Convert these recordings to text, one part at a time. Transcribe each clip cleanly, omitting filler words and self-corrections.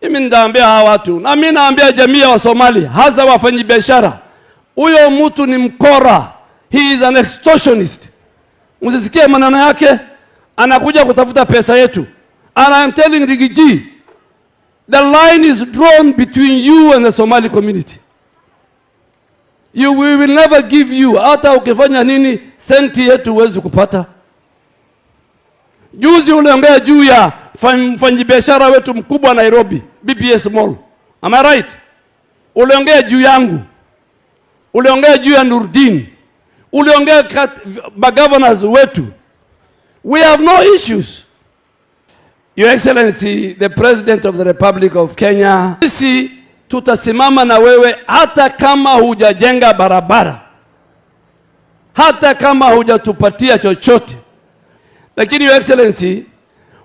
Mimi ndaambia hawa watu, na mimi naambia jamii ya Wasomali, hasa wafanyabiashara, huyo mtu ni mkora. He is an extortionist. Msisikie maneno yake, anakuja kutafuta pesa yetu. And I am telling Rigiji, the line is drawn between you and the Somali community. We will never give you, hata ukifanya nini, senti yetu huwezi kupata. Juzi uliongea juu ya mfanyabiashara wetu mkubwa Nairobi, BPS Mall. Am I right? Uliongea juu yangu. Uliongea juu ya Nurdin. Uliongea governors wetu. We have no issues. Your Excellency, the President of the Republic of Kenya, sisi tutasimama na wewe hata kama hujajenga barabara, hata kama hujatupatia chochote. Lakini Your Excellency,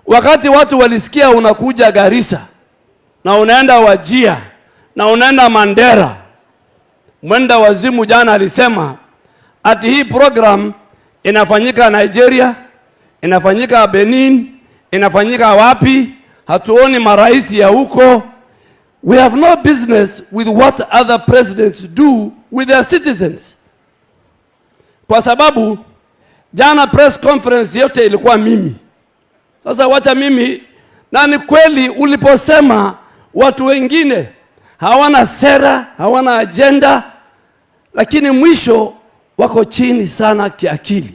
wakati watu walisikia unakuja Garissa na unaenda Wajir na unaenda Mandera, mwenda wazimu jana alisema ati hii program inafanyika Nigeria, inafanyika Benin, inafanyika wapi, hatuoni maraisi ya huko. We have no business with what other presidents do with their citizens. Kwa sababu jana press conference yote ilikuwa mimi. Sasa wacha mimi, na ni kweli uliposema watu wengine hawana sera, hawana agenda, lakini mwisho wako chini sana kiakili.